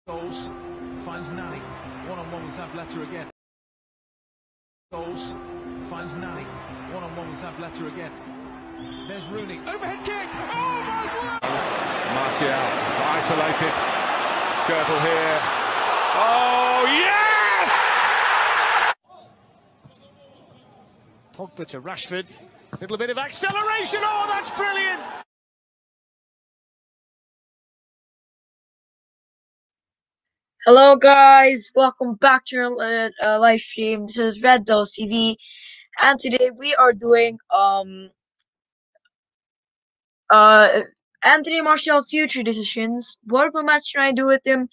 Oles finds Nani. One-on-one with Zabaleta again. Oles finds Nani. One-on-one with Zabaleta again. There's Rooney. Overhead kick! Oh my word! Martial is isolated. Skirtle here. Oh yes! Pogba to Rashford. Little bit of acceleration. Oh, that's brilliant! Hello guys, welcome back to our live stream. This is Red Dose TV, and today we are doing Anthony Martial future decisions. What will Manchester United do with him,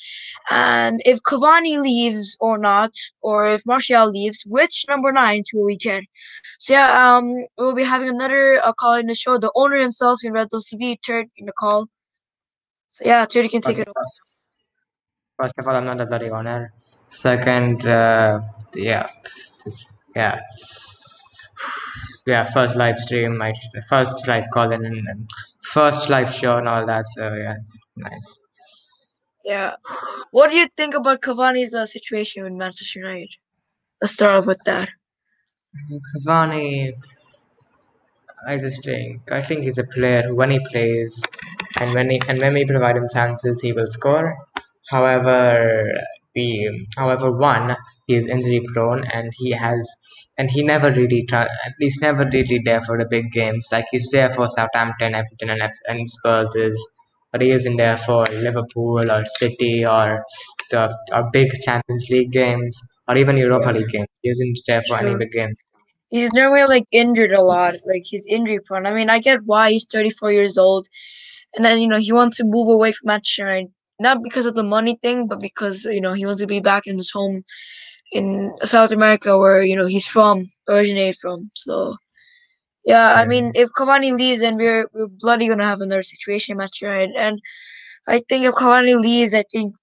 and if Cavani leaves or not, or if Martial leaves, which number 9 will we get? So yeah, we'll be having another call in the show. The owner himself in Red Dose TV, Turd, in the call. So yeah, Turd, you can take it over. First of all, I'm not a bloody owner. Second, yeah, yeah, first live stream, my first live call in, and first live show and all that. So yeah, it's nice. Yeah, what do you think about Cavani's situation with Manchester United? Let's start off with that. Cavani, I think he's a player who, when he plays, and when we provide him chances, he will score. However, one, he is injury prone, and he never really at least never really there for the big games. Like, he's there for Southampton, Everton, and Spurs, but he isn't there for Liverpool or City or the big Champions League games or even Europa League games. He isn't there for any big game. He's normally injured a lot. He's injury prone. I mean, I get why he's 34 years old, and then he wants to move away from Manchester United, not because of the money thing, but because he wants to be back in his home in South America, where he's originated from. So yeah, I mean, if Cavani leaves, then we're bloody gonna have another situation in Manchester United. And I think if Cavani leaves, I think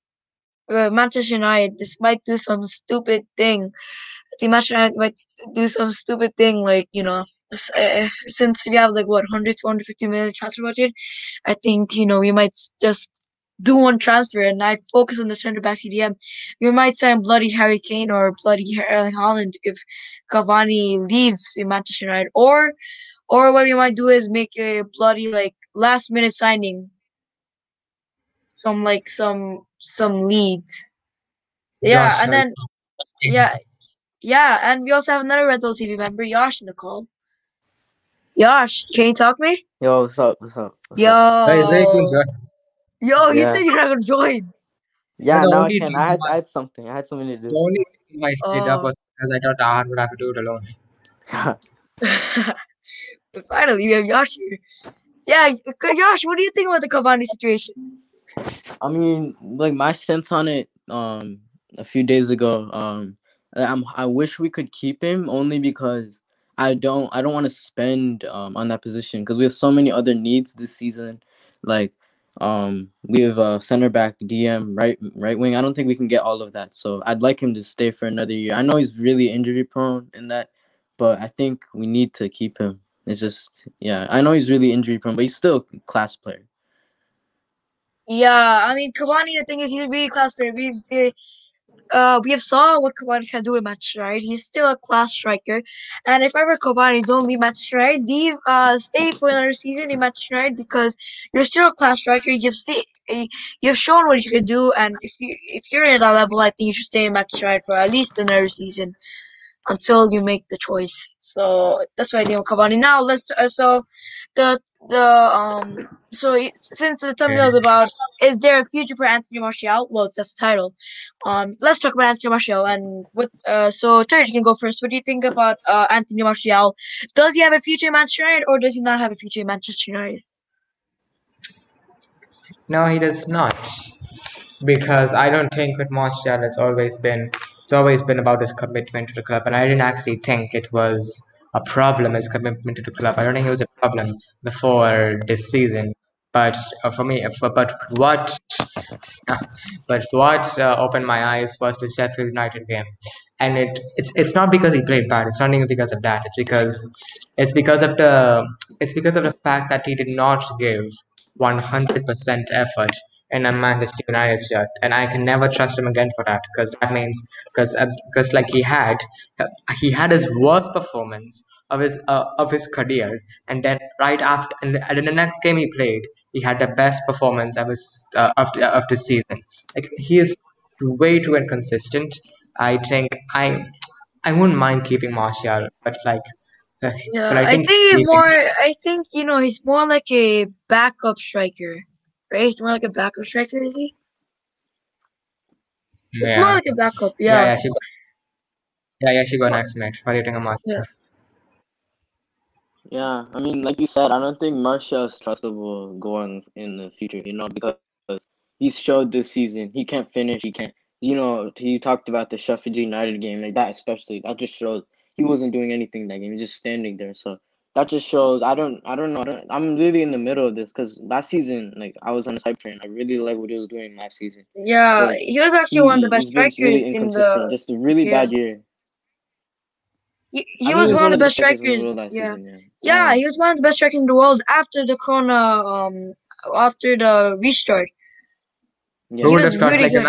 Manchester United this might do some stupid thing. I think Manchester United might do some stupid thing, since we have 100 to 150 million transfer budget. I think we might just do one transfer and I'd focus on the center back CDM. We might sign bloody Harry Kane or bloody Erling Haaland if Cavani leaves in Manchester United, or what we might do is make a bloody last minute signing from some leagues. Yeah, and then and we also have another Red Bull TV member, Yash, in the call. Yash, can you talk me? Yo, what's up? What's up? Yo, you Yeah. said you're not gonna join. Yeah, The now I only can. reason I had something. I had something to The do. only reason why I stayed up was because I thought Ahad would have to do it alone. But finally, we have Yash here. Yeah, Yash, what do you think about the Cavani situation? I mean, my sense on it. A few days ago. I wish we could keep him only because I don't want to spend on that position because we have so many other needs this season. We have center back, DM, right wing. I don't think we can get all of that. So I'd like him to stay for another year. I know he's really injury prone in that, but I think we need to keep him. It's just, yeah, I know he's really injury prone, but he's still a class player. Yeah, I mean, Cavani, the thing is, he's a really class player. We have saw what Cavani can do in Manchester United. He's still a class striker, and if ever Cavani don't leave Manchester United, stay for another season in Manchester United because you're still a class striker. You've shown what you can do, and if you're at that level, I think you should stay in Manchester United for at least another season until you make the choice. So that's why I think of Cavani. Now let's since the thumbnail is about is there a future for Anthony Martial? Well, that's the title. Let's talk about Anthony Martial and so Terry, you can go first. What do you think about Anthony Martial? Does he have a future in Manchester United or does he not have a future in Manchester United? No, he does not, because I don't think with Martial it's always been about his commitment to the club, and I didn't actually think it was a problem, his commitment to the club. I don't think it was a problem before this season. But what opened my eyes was the Sheffield United game, and it's not because he played bad. It's not even because of that. It's because of the fact that he did not give 100% effort in a Manchester United shirt, and I can never trust him again for that, because that means because like he had his worst performance of his career, and then right after and in the next game he played, he had the best performance of his of the season. Like, he is way too inconsistent. I think I wouldn't mind keeping Martial, but uh, Yeah, I I think think leaving. I think he's more like a backup striker, right? He's more like a backup striker, is he? It's more Yeah, like a backup, yeah, yeah. she go next, mate. What do you think of Yeah. Martial? Yeah, I mean, like you said, I don't think Martial is trustable going in the future, because he's showed this season he can't finish, he can't, he talked about the Sheffield United game, like that especially, that just shows he wasn't doing anything that game, he was just standing there. So that just shows, I don't know, I'm really in the middle of this, because last season, like, I was on his hype train. I really like what he was doing last season, Yeah, but he was actually one of the best he's been really strikers in inconsistent, the just a really yeah. bad year. He I mean, was he was one of one the of the best best strikers in the world strikers, last yeah. season, yeah. Yeah, he was one of the best strikers in the world after the Corona after the restart. Yeah. Who He would was have thought? really Like, good.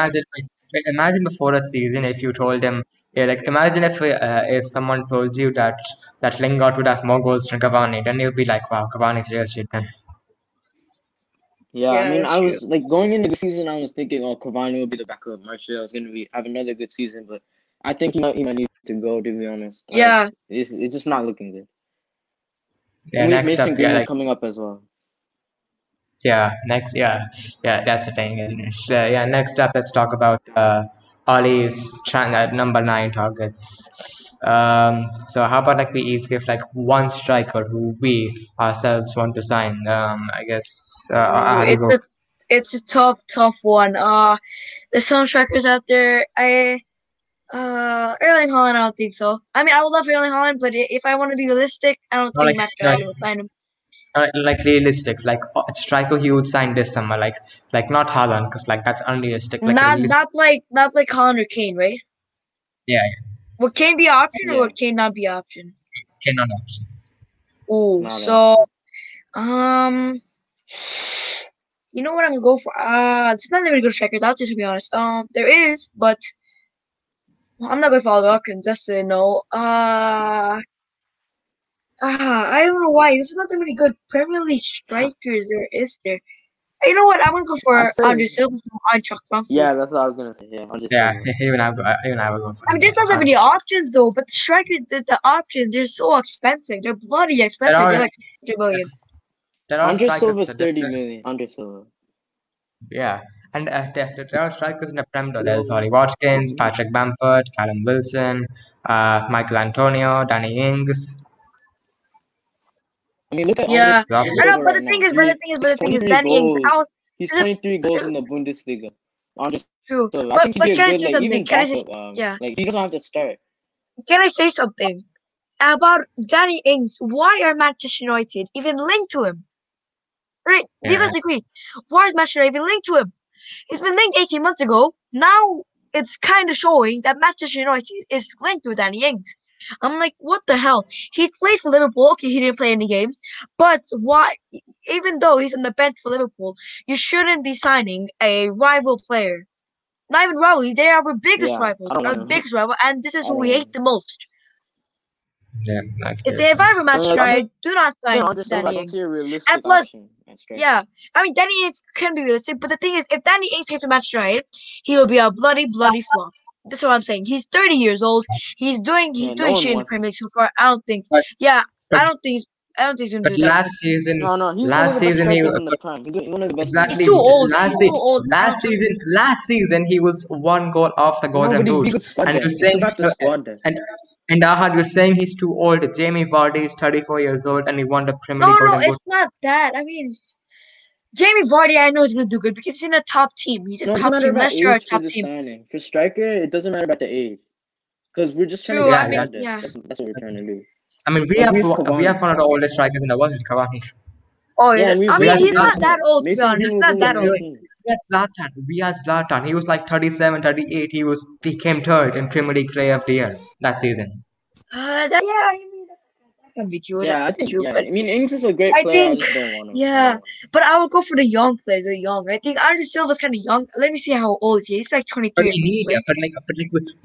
imagine before a season if you told him, yeah, like imagine if someone told you that Lingard would have more goals than Cavani, then you'd be like, wow, Cavani's real shit. Then Yeah, I Yeah, mean, that's I true. was like going into the season, I was thinking, oh, Cavani will be the backup. Martial is gonna have another good season, but I think he might need to go. To be honest, like, Yeah. it's just not looking good. yeah, And we have next up, Mason yeah, Greenwood like coming up as well. yeah, next, yeah, that's the thing, isn't it? So, yeah, next up, let's talk about Ollie's number 9 targets. So how about like we each give like one striker who we ourselves want to sign? I guess Ooh, how do you go? it's a tough one. There's some strikers out there. Erling Haaland, I don't think so. I mean, I would love Erling Haaland, but if I want to be realistic, I don't No, think Matt Riley will sign him. like realistic, like a striker he would sign this summer, like not Haaland, because like that's unrealistic. Like Not realistic, not like Haaland or Kane, right? yeah, Would Kane be an option or Yeah, would Kane not be an option? cannot option. Ooh, not a. so um, you know what I'm gonna go for? It's not really good strikers. I'll just be honest. There is, but I'm not going for all the Watkins. That's a no. I don't know why. There's not that many good Premier League strikers there, is there? You know what? I'm gonna go I'd for say, Andre Silva from Eintracht Frankfurt. yeah, that's what I was gonna say. Yeah, I'm just Yeah, saying. even I would go for I mean, him. there's not that many options though, but the strikers, the options, they're so expensive. They're bloody There expensive. They're are like 2 million. there are Andre strikers Silva's that 30 million. Andre Silva. yeah, and there are strikers in the Prem though. There's Ollie Watkins, Patrick Bamford, Callum Wilson, Michael Antonio, Danny Ings. I mean, look at Andre Yeah, I know, Silva but right the thing now. is, He's Danny Ings 23 out. goals. He's Is it 23 goals in the Bundesliga. Andre true? Silva. I think he'd But be a can I good, say like, something? even Can I say backup. yeah? Like, he doesn't have to start. Can I say something about Danny Ings? Why are Manchester United even linked to him? Right? Do you Yeah, guys agree? Why is Manchester United even linked to him? It's been linked 18 months ago. Now it's kind of showing that Manchester United is linked with Danny Ings. I'm like, what the hell? He played for Liverpool. Okay, he didn't play any games. But why, even though he's on the bench for Liverpool, you shouldn't be signing a rival player. Not even rival. They are our biggest Yeah, rivals. I don't Our want him. biggest rival. And this is I who don't we want hate him. the most. yeah, I If I were I mean, Manchester like, other United, do not than sign Andre Silva, I Danny don't see Ings. a And realistic plus, option at striker. yeah, I mean, Danny Ings can be realistic, but the thing is, if Danny Ings came to Manchester United, he will be a bloody flop. That's what I'm saying. He's 30 years old. He's doing Yeah, no one shit in the wants him. Premier League so far. I don't think. but Yeah, but I don't think he's gonna but do that good. No, he's one of last the best season he strikers was in the prime. He's one of the best in the He's exactly too prime. old. He's too old. I don't trust him. last season he was one goal off the No, Golden but he Boot, could squad and you're depth. It's saying about the squad depth. and Ahad, you're saying he's too old. Jamie Vardy is 34 years old, and he won the Premier League No, Golden Boot. it's not that. I mean, Jamie Vardy, I know he's gonna do good because he's in a top team. He's a No, it doesn't top matter team. about Leicester are a age for top the team. signing. For striker, it doesn't matter about the age. Because we're just trying to True. get I Yeah, mean, squad depth. yeah. That's what we're that's trying to do. I mean, Like, we have we have Cavani. one of the oldest strikers in the world, Cavani. Oh, Yeah, yeah. and we I have We mean, had Mason he's Greenwood not Zlatan. that in there. old, to be Mason honest. He's Greenwood's not in the that old. 19. We had Zlatan. We had Zlatan. He was like 37, 38. He came third in Premier League Player of the Year that season. Yeah, I mean, can be true. Yeah, I That's think. true. Yeah, But I mean, Ings is a great I player. I think, just don't want him. yeah. But I would go for the young players. The young. I think Andre Silva's kind of young. Let me see how old he is. He's like 23 or something,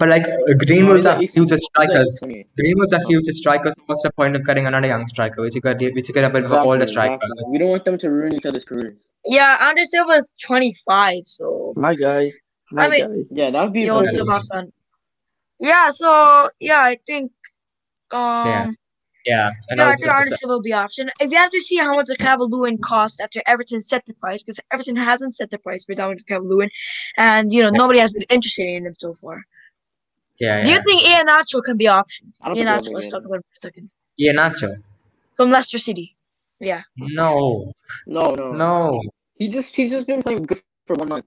right? Greenwoods are He's huge like strikers. 28. Greenwoods are huge strikers. What's the point of getting another young striker? Which you get a bit of an older striker. Exactly. We don't want them to ruin each other's careers. Yeah, Andre Silva's 25. So My guy. I mean, Yeah, that would be a yo, what's better up, thing. Hassan? Yeah. So yeah, I think Yeah. And yeah, I also, think Andre Silva will be option. If you have to see how much the Calvert-Lewin cost after Everton set the price, because Everton hasn't set the price for Dominic Calvert-Lewin, and nobody has been interested in him so far. yeah. Do you think Iheanacho can be option? I don't think Iheanacho, they'll let's get talk him. about him for a second. Iheanacho. From Leicester City. Yeah. No. No. He's just been playing good for 1 month.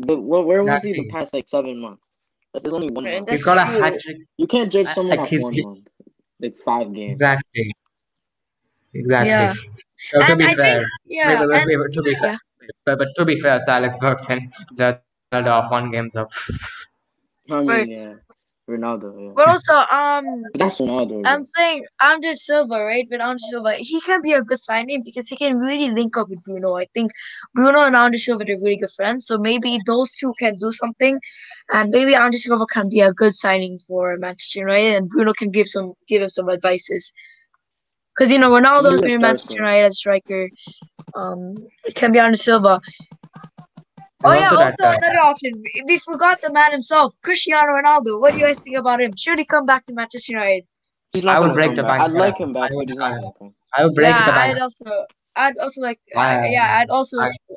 But where was he the Exactly. past like 7 months? There's only 1 Right, month. that's He's got a true. hat trick. You can't judge someone Like off 1 month, like 5 games. Exactly. Yeah. So to And be I fair, think, yeah, and to be fair, yeah. but to be fair, Sir Alex Ferguson just off 1 games up. I mean, Right. yeah, Ronaldo. Yeah. But also, But that's Ronaldo. I'm saying Andre Silva, right? But Andre Silva, he can be a good signing because he can really link up with Bruno. I think Bruno and Andre Silva are really good friends, so maybe those two can do something, and maybe Andre Silva can be a good signing for Manchester United, and Bruno can give him some advices. Because Ronaldo has been in Manchester United as a striker. It can be Andre Silva. Oh yeah, also another option. We forgot the man himself, Cristiano Ronaldo. What do you guys think about him? Should he come back to Manchester United? He's not gonna come back. I'd like him back, but he's not gonna come. I would break the bank. I'd also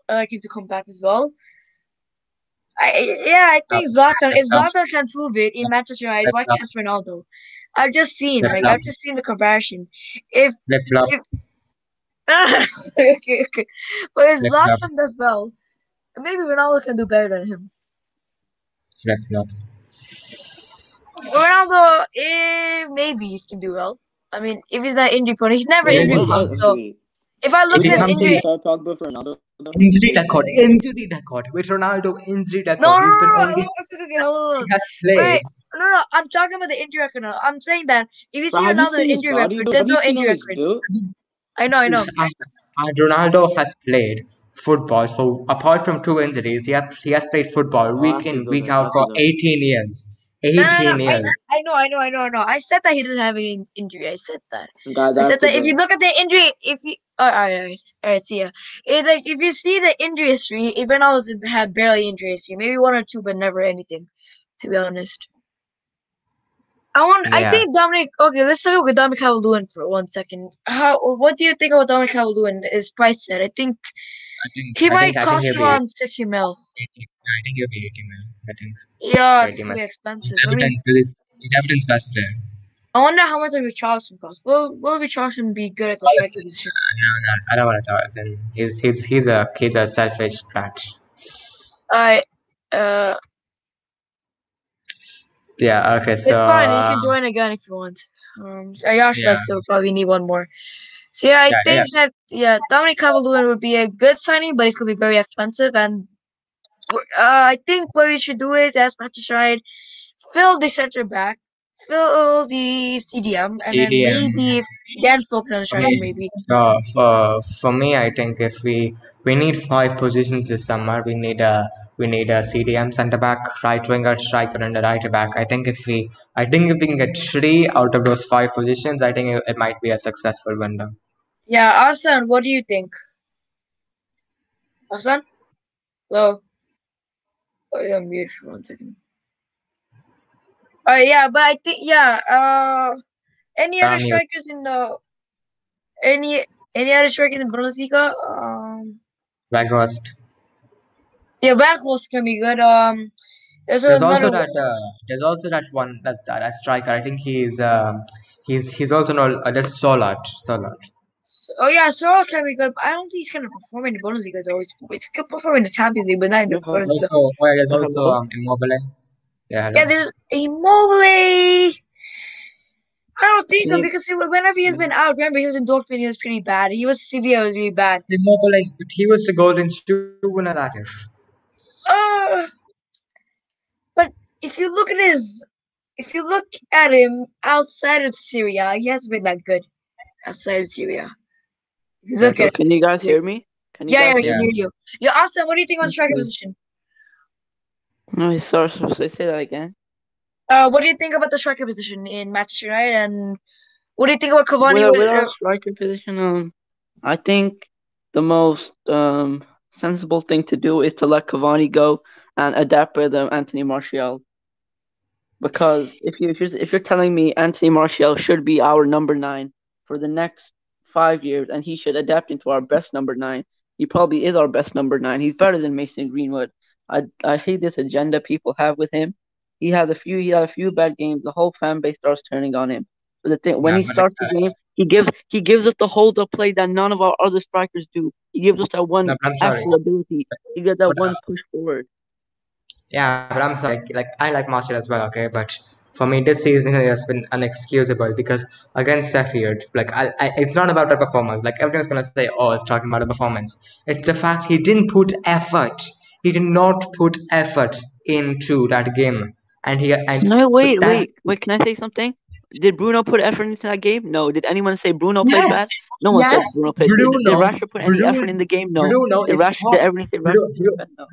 like him to come back as well. I think Zlatan. If Zlatan can prove it in Manchester United, why can't Ronaldo? I've just seen the comparison. If okay, but if Zlatan does well, maybe Ronaldo can do better than him. Ronaldo, maybe he can do well. I mean, if he's not injury prone, he's never injury prone. So if I look at his injury, Pogba for Ronaldo. Injury record. With Ronaldo, injury record. No, He's been only. okay, hold on. He has played. Wait, no, I'm talking about the injury record now. I'm saying that if you see Ronaldo's injury record, there's no injury record. I know. And Ronaldo has played football. So apart from 2 injuries, he has played football week in, week out for 18 years. 18 years. I know. I said that he doesn't have any injury. I said that. Guys, I said that if you look at the injury, all right, see ya. If you see the injury history, Ronaldo's had barely injury history, maybe 1 or 2, but never anything. To be honest, I think Dominic. Okay, let's talk about Dominic Calvert-Lewin for 1 second. What do you think about Dominic Calvert-Lewin? His price set? I think he might cost around 60 mil. I think he'll be 80 mil. I think. Yeah, it's really expensive. He's Everton's best player. I wonder how much Richarlison costs. Will Richarlison be good at the striker position? No, I don't want to talk. He's a selfish brat. Yeah. Okay. So it's fine. You can join again if you want. I still probably need 1 more. So I think that Dominic Calvert-Lewin would be a good signing, but it's gonna be very expensive. And I think what we should do is, as Manchester United, fill the center back, fill the CDM, and then maybe then focus on striking. Maybe. So for me, I think if we need 5 positions this summer, we need a CDM centre back, right winger, striker, and a right back. I think if we can get 3 out of those 5 positions, I think it might be a successful window. Yeah, Arsene, what do you think? Arsene? Hello? Oh, yeah, I'm muted for 1 second. Yeah, but I think any other strikers in the any other strikers in Bundesliga? Weghorst. Yeah, Weghorst can be good. There's also that one that striker. I think he's also known just Solat. Oh yeah, Sorrel can be good. But I don't think he's gonna perform in the Bundesliga though. He's gonna perform in the Champions League, but not in the Bundesliga. There's also Immobile. Yeah, there's Immobile. I don't think so because whenever he's been out, remember he was in Dortmund, he was pretty bad. He was Sevilla, was really bad. Immobile, but he was the golden shoe winner that year. But if you look at him outside of Syria, he hasn't been that good. outside of Syria. He's Yeah, looking. so can you guys hear me? Can you Yeah, guys we hear can me? hear you. Yo, Austin, what do you think on the striker Okay. position? No, sorry, so say that again. What do you think about the striker position in Manchester United, and what do you think about Cavani? With our striker position, I think the most sensible thing to do is to let Cavani go and adapt with Anthony Martial. Because if you're telling me Anthony Martial should be our number 9 for the next 5 years and he should adapt into our best number 9, he probably is our best number 9. He's better than Mason Greenwood. I hate this agenda people have with him. He had a few bad games. The whole fan base starts turning on him. But the thing, when Yeah, he starts the game, he gives us the hold up play that none of our other strikers do. He gives us that one no, but I'm sorry. actual ability. He gets that But, one push forward. Yeah, but I'm sorry. Like I like Martial as well, okay. But for me, this season has been unexcusable because against Sheffield, like it's not about the performance. Like everyone's gonna say, "Oh, it's talking about the performance." It's the fact he didn't put effort. He did not put effort into that game, and No, so wait, that wait. Can I say something? Did Bruno put effort into that game? No. Did anyone say Bruno played Yes, bad? No one said yes. Bruno played. Did Rashford put any effort in the game? No. Bruno Did is Rashford top. did everyone say Rashford played bad? No.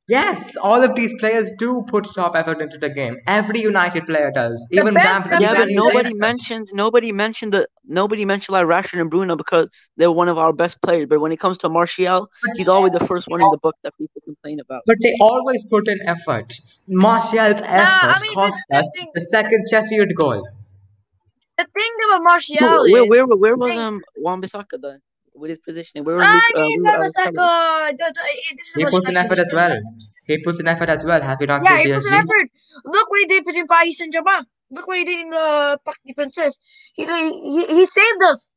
Yes, all of these players do put top effort into the game. Every United player does. The Even best Yeah, but Gabby ability. nobody mentioned like Rashford and Bruno because they're one of our best players. But when it comes to Martial, he's always the first one in the book that people complain about. But they always put in effort. Martial's Nah, I effort mean cost the us thing. the second Sheffield goal. The thing about No, Martial is. where was Thing, Wan-Bissaka then with his positioning? Where was Luke? I mean, Where that was was Alex like Telles? this is He about puts in striker effort as position. well. He puts in effort as well. Have you not Yeah, seen he puts an PSG? effort. Look what he did between Paris Saint-Germain. Look what he did in the Parc des Princes. He saved us.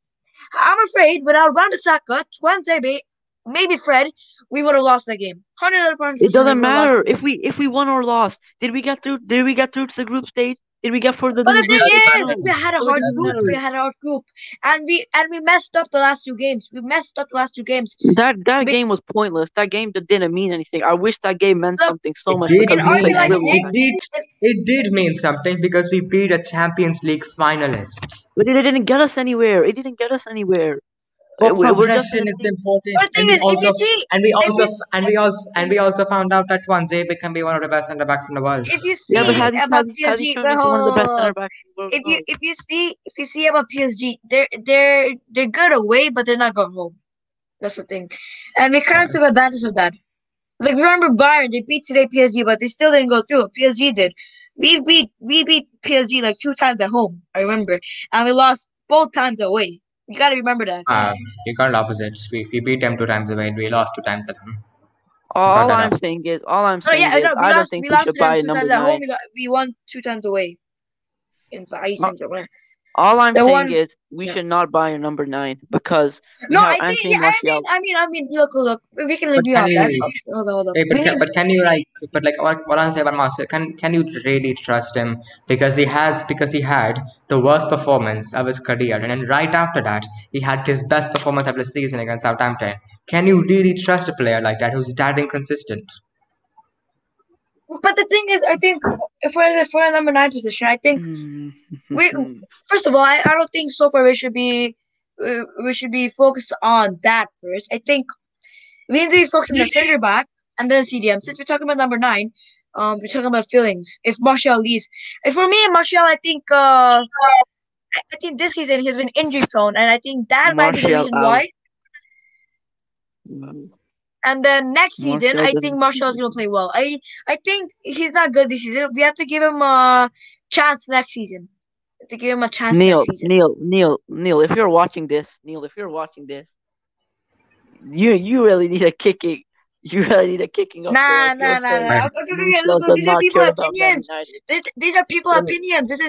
I'm afraid without Wan-Bissaka, Tuanzebe, maybe Fred, we would have lost that game. 100% It we doesn't would have lost matter the game. if we won or lost. Did we get through? Did we get through to the group stage? Did we get further But than the the thing group stage? is, No. we had a So it hard doesn't group. matter. We had a hard group, and we messed up the last 2 games. We messed up the last 2 games. That We, game was pointless. That game didn't mean anything. I wish that game meant look, something so It much did in because we RB played mean, and really Leipzig, nice. it did mean something because we beat a Champions League finalist. But it didn't get us anywhere. It didn't get us anywhere. For We're just progression, gonna it's think. important, but the and thing is, if you see, if you we also found out that Tuanzebe can be one of the best centre backs in the world. if you Yeah, but see about has he PSG, turned well, into one of the best hold center up. backs in the world? If No. you see about PSG, they're good away, but they're not good home. That's the thing, and we kind of took advantage of that. Like remember Bayern, they beat today PSG, but they still didn't go through. PSG did. We beat PSG like 2 times at home. I remember, and we lost both times away. You gotta remember that. You got opposites. We beat them 2 times away, and we lost 2 times at home. Got All that I'm up. saying is, No, yeah, no, I don't think we we lost should to them buy a two number times at home. 9. We won 2 times away in Paris Saint-Germain. All I'm The saying one. is we Yeah. should not buy a number 9 because we No, have I think Anthony yeah. Martial. I mean. Look. We can But agree can on that. you? Okay, hold on. Hey, We need. but can you what I'm saying about Marcel? Can you really trust him because he had the worst performance of his career, and then right after that he had his best performance of the season against Southampton. Can you really trust a player like that who's that inconsistent? But the thing is, I think if we're in number 9 position, I think we first of all, I don't think so far we should be focused on that first. I think we need to be focused on the center back and then CDM. Since we're talking about number 9, we're talking about feelings. If Martial leaves, if for me and Martial, I think this season he's been injury prone, and I think that might be the Martial reason out. why. And then next season, Martial I think doesn't. Martial's gonna play well. I think he's not good this season. We have to give him a chance next season. To give him a chance next season. Neil, if you're watching this, you really need a kicking. You really need a kicking up for Nah. what you're saying. Okay. Martial Look, does these are not people care about Man opinions. United. These are people opinions. This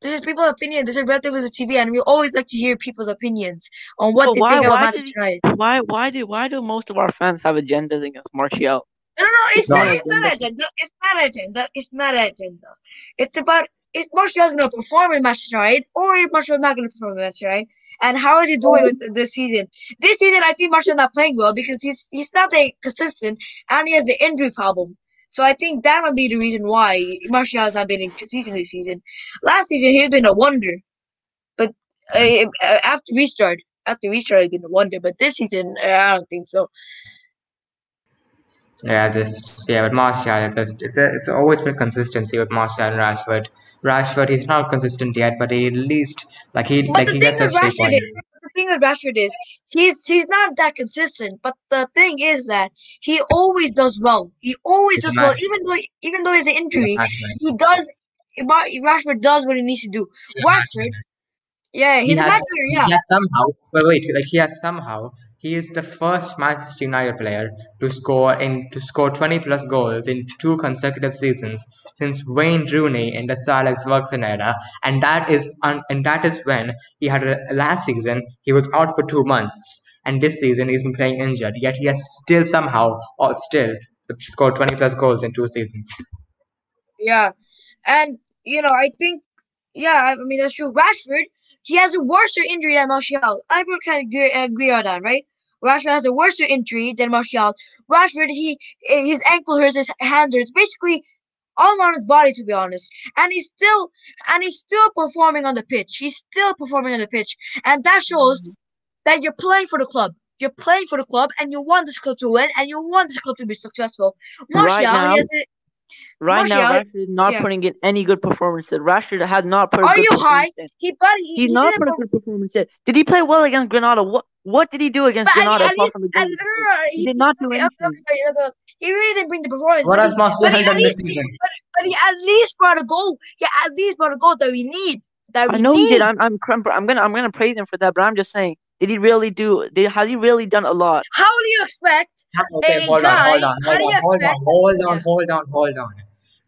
is people opinions. This is Relative with the TV, and we always like to hear people's opinions on what But they think about Manchester United. why do most of our fans have agendas against Martial? No, It's it's not not. an It's not agenda. agenda. It's not agenda. It's not agenda. It's about if Martial's going to perform in Manchester United or if Martial's not going to perform in Manchester United, and how is he doing with this season? This season, I think Martial's not playing well because he's not that consistent and he has the injury problem. So I think that might be the reason why Martial has not been consistent this season. Last season, he's been a wonder, but After we started in the wonder, but this season I don't think so. With Martial, it's always been consistency with Martial and Rashford. Rashford, he's not consistent yet, but he at least But the he thing gets with us 3 Rashford points. is he's not that consistent. But the thing is that he always does well. He always He's a does well, match. even though he's an He's a injury, match winner. he does. Rashford does what he needs to do. He's a match Rashford, winner. yeah, He he's a has match winner. Yeah, he has somehow wait like he is the first Manchester United player to score 20 plus goals in 2 consecutive seasons since Wayne Rooney in the Sir Alex Ferguson era, and that is when he had last season he was out for 2 months, and this season he's been playing injured, yet he has still somehow or still scored 20 plus goals in 2 seasons. yeah, and I think, yeah, I mean that's true. Rashford, he has a worse injury than Martial. Everyone can agree on that, right? Rashford has a worse injury than Martial. Rashford, his ankle hurts, his hand hurts, basically all on his body, to be honest. And he's still performing on the pitch. He's still performing on the pitch, and that shows that you're playing for the club. You're playing for the club, and you want this club to win, and you want this club to be successful. Right Martial, now, Martial, Rashford is not yeah. putting in any good performances. Rashford has not put a Are good you high? performance in. He's He not didn't. put a good performance in. Did he play well against Granada? What did he do against But Granada at apart least, from the no, goal? no, no, He did not do anything. he really didn't bring the performance. What But has Martial he done at this least, season? but he at least brought a goal. He at least brought a goal that we need. That I we know he did. need. I'm gonna praise him for that. But I'm just saying, did he really do? Has he really done a lot? How do you expect Okay, a guy? How do you expect? Yeah. hold on.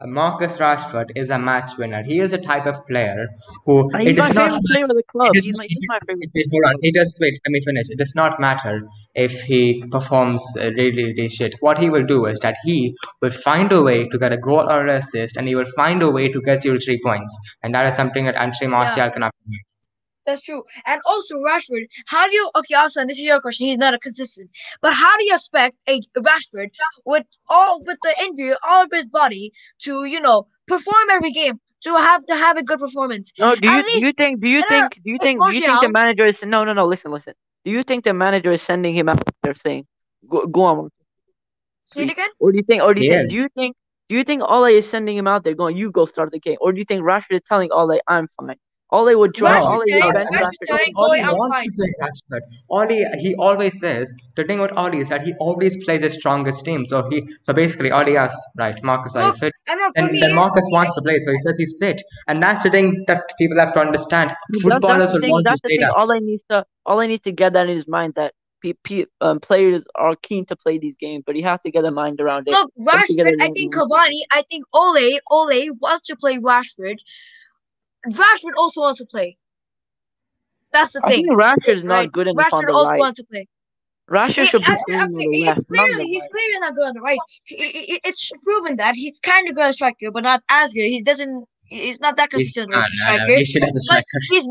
Marcus Rashford is a match winner. He is a type of player who He's it my is not. favorite player of the It club. is. He's my favorite player Hold of on. the club. It does. Wait. Let me finish. It does not matter if he performs really, really shit. What he will do is that he will find a way to get a goal or an assist, and he will find a way to get you 3 points. And that is something that Anthony Yeah. Martial cannot do. That's true. And also Rashford, how do you okay, Alsan, this is your question. He's not a consistent. But how do you expect a Rashford with the injury all of his body to, perform every game, to have a good performance? No, At least do you think the Martial, manager is no, listen. Do you think the manager is sending him out there saying, go on, say it again? or He is. do you think Ole is sending him out there going, you go start the game, or do you think Rashford is telling Ole, I'm fine? Ole would try. No, Ole would bench Rashford Rashford. telling Oli Ole, I'm wants fine. to play Rashford. Oli, he always says the thing with Oli is that he always plays his strongest team. So basically Oli asks, right, Marcus, are you Look, fit? I know for And me, then Marcus wants to play, so he says he's fit. And that's the thing that people have to understand. Footballers will want to That's the say thing. that. Ole needs to get that in his mind that players are keen to play these games, but he has to get a mind around it. look, Rashford, I think Cavani, I think Ole wants to play Rashford. Rashford also wants to play. That's the I think thing, Rashford is right? not good enough on Rashford the also right. wants to play. Rashford should be playing on Okay, the left, not on the he's right. clearly not good on the right. It's proven that he's kind of good as a striker, but not as good. He's not that He's, consistent no, with no, no, striker. he should have a But striker. he's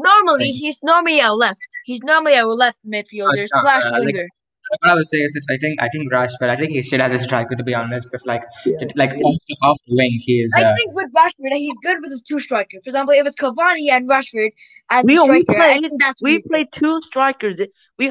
normally a left. He's normally a left midfielder No, slash like winger. what I would say is that I think Rashford. I think he still has a striker, to be honest, because Yeah. off the wing he is. I think with Rashford, he's good with his two striker. For example, if it's Cavani and Rashford as the We striker, I think that's we really good. played two strikers.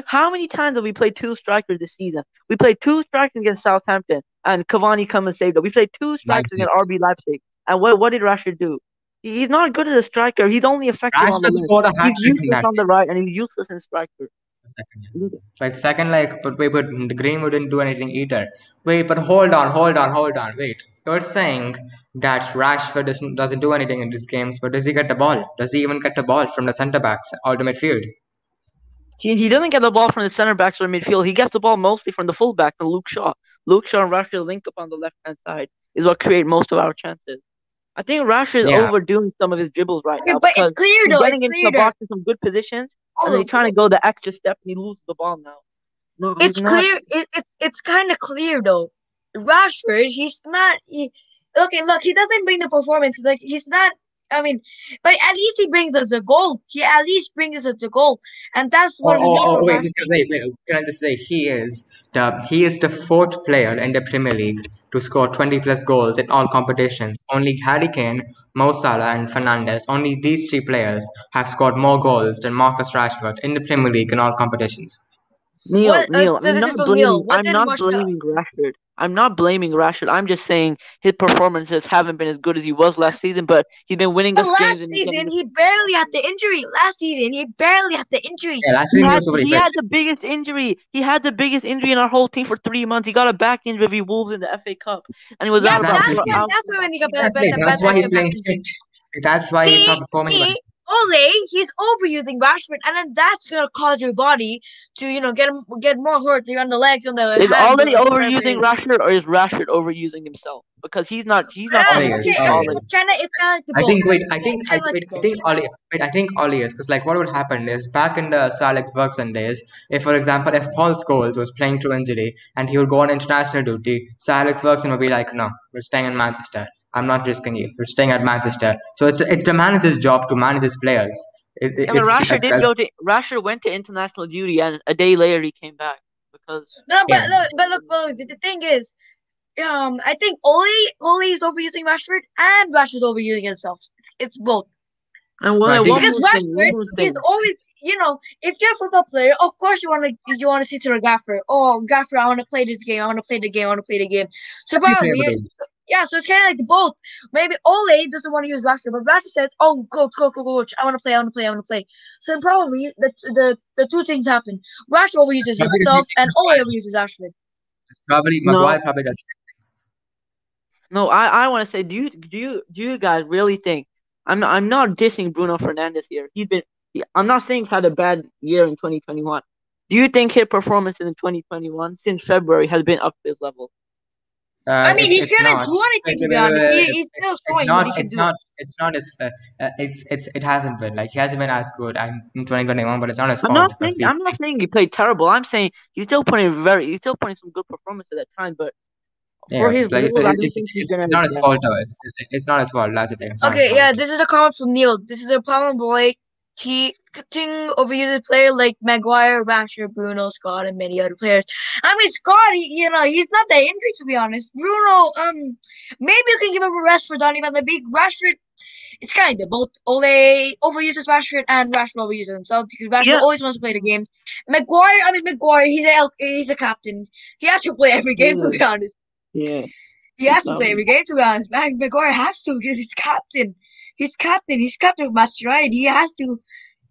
How many times have we played two strikers this season? We played two strikers against Southampton, and Cavani come and saved us. We played two strikers Leipzig. against RB Leipzig, and what did Rashford do? He's not good as a striker. He's only effective on the Rashford left. scored a hat He's trick in useless that on the right, and he's useless in striker. second. But second, but the Greenwood didn't do anything either. Wait, but hold on. Wait, you're saying that Rashford doesn't do anything in these games, but does he get the ball? Does he even get the ball from the centre backs or the midfield? He doesn't get the ball from the center backs or midfield. He gets the ball mostly from the fullback, and Luke Shaw. Luke Shaw and Rashford link up on the left hand side is what create most of our chances. I think Rashford is Yeah, overdoing some of his dribbles right Okay, now but it's because clear he's though. It's getting into the clear there. box in some good positions, and Hold then on, he's trying to go the extra step and he loses the ball now. No, he's it's not. clear. It's kind of clear though. Rashford, he's not. Okay, look, he doesn't bring the performance. Like he's not I mean, but at least he brings us a goal. He at least brings us a goal, and that's what we need from Wait, Rashford. wait. Can I just say he is the fourth player in the Premier League to score 20 plus goals in all competitions. Only Harry Kane, Mo Salah, and Fernandes. Only these three players have scored more goals than Marcus Rashford in the Premier League in all competitions. Neil, What? Neil, So this is from Neil. What I'm did not Martial? blaming Rashford. I'm not blaming Rashford. I'm just saying his performances haven't been as good as he was last season, but he's been winning But us games last and getting season us. he barely had the injury. Last season he barely had the injury. Yeah, last season he was so very He fit. had the biggest injury. He had the biggest injury in our whole team for 3 months. He got a back injury with Wolves in the FA Cup, and he was Yeah, out but about Exactly. that's when out that's for when about he got 2 months. That's why he's back playing injury. shit. That's why he's not performing well. Ole, he's overusing Rashford, and then that's gonna cause your body to, get more hurt on the legs, on the Is hands, already or wherever it overusing is. Rashford, or is Rashard overusing himself? Because he's not Ollie playing is. great. Okay, Ollie Ollie. is. it's kind of like the I both. think. Wait. It's kind of like the both. I think Ollie is because like what would happen is back in the Sir Alex Ferguson days, if for example if Paul Scholes was playing through injury and he would go on international duty, Sir Alex Ferguson would be like, no, we're staying in Manchester. I'm not risking you. We're staying at Manchester. So it's the manager's job to manage his players. Yeah, but It's like Rashard went to international duty, and a day later he came back because No, yeah. but look, the thing is, I think Ole is overusing Rashford, and Rashford's overusing himself. It's both. and No, I one think Because more thing, one Rashford more is thing. always, if you're a football player, of course you wanna say to the gaffer, oh gaffer, I wanna play this game, I wanna play the game, I wanna play the game. So every player probably, would do. yeah. So it's kind of like both. Maybe Ole doesn't want to use Rashford, but Rashford says, oh coach, I wanna play, I wanna play, I wanna play. So then probably the two things happen. Rashford overuses Probably the same himself, thing and with Ole Maguire. overuses Rashford. Probably No, Maguire probably does. no, I want to say, do you guys really think? I'm not dissing Bruno Fernandes here. I'm not saying he's had a bad year in 2021. Do you think his performance in 2021 since February has been up to his level? I mean, he It's couldn't not. do anything, to be honest. He's still It's showing what not. he can It's do. not. It's not as. It hasn't been like he hasn't been as good in 2021, but it's not his fault because I'm not saying he played terrible. I'm saying he's still putting some good performances at times, but for yeah, his like level, I don't think he's been at it's his not his best. fault though. It's not his fault. That's the thing. It's not his Okay, fault. yeah, this is a comment from Neil. This is a problem, boy. He continuing overused player like Maguire, Rashford, Bruno, Scott, and many other players. I mean, Scott, he's not that injured, to be honest. Bruno, maybe you can give him a rest for Donny van de Beek. Rashford, it's kind of the both. Ole overuses Rashford, and Rashford overuses himself because Rashford Yeah, always wants to play the game. Maguire, he's a captain. He has to play every game, to yeah, be honest. yeah. He has to play every game, to be honest. Man, Maguire has to because he's captain. He's captain. He's captain of Manchester United. He has to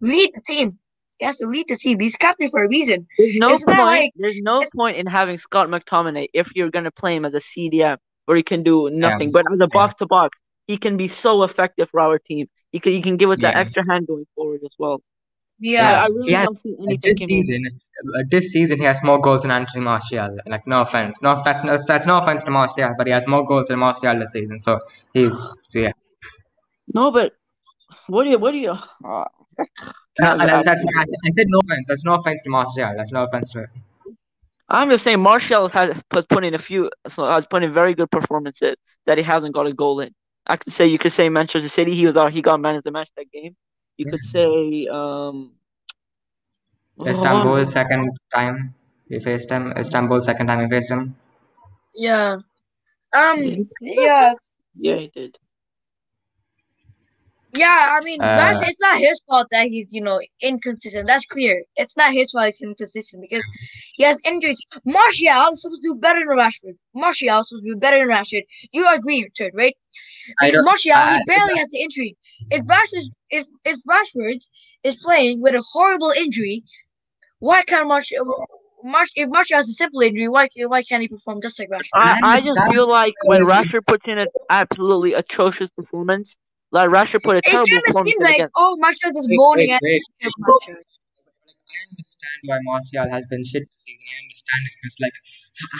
lead the team. He has to lead the team. He's captain for a reason. It's not like There's no it's point in having Scott McTominay if you're gonna play him as a CDM where he can do Yeah, nothing. But as a yeah, box to box, he can be so effective for our team. He can give us that yeah, extra hand going forward as well. yeah. yeah. I He really has don't see anything in him. this season he has more goals than Anthony Martial. Like no offense, that's no offense to Martial, but he has more goals than Martial this season. So he's yeah. No, but what do you No, can't that's, actually. I said no offense. That's no offense to Martial. That's no offense to him. I'm just saying Martial has put in has put in very good performances that he hasn't got a goal in. You could say Manchester City, he got man of the match that game. You Yeah. could say Istanbul one second time we faced him. Istanbul second time we faced him. Yeah. did he? Yes. Yeah, he did. Yeah, I mean, Uh, it's not his fault that he's, inconsistent. That's clear. It's not his fault he's inconsistent because he has injuries. Martial is supposed to do better than Rashford. Martial is supposed to do better than Rashford. You agree to it, right? I Because don't. Martial, he barely has the injury. If Rashford is playing with a horrible injury, why can't if Martial has a simple injury, why can't he perform just like Rashford? I I just understand. feel like when Rashford puts in an absolutely atrocious performance, like Rashford put a It terrible kind of performance seems in like, against. oh, Martial is Wait, moaning wait, at wait. Martial. I understand why Martial has been shit this season. I understand it because, like,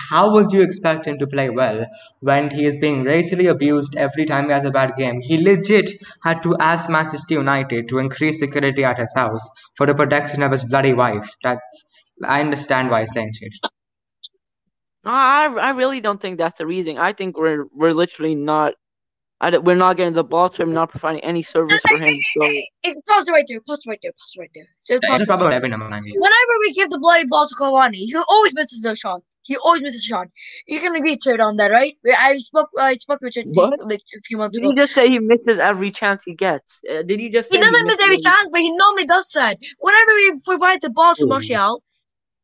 how would you expect him to play well when he is being racially abused every time he has a bad game? He legit had to ask Manchester United to increase security at his house for the protection of his bloody wife. I understand why he's playing shit. No, I really don't think that's the reason. I think we're literally not. We're not getting the ball to him, not providing any service for him. So Pause it right there. Pause it right there. Pause it right there. Just pause It's it right probably there. every number 9 game. Whenever we give the bloody ball to Cavani, he always misses the shot. He always misses a shot. You can agree, Trade, on that, right? I spoke with you what? like a few months Did ago. you just say he misses every chance he gets? Did you just He say doesn't miss misses every every chance, but he normally does that. Whenever we provide the ball to Ooh. Martial,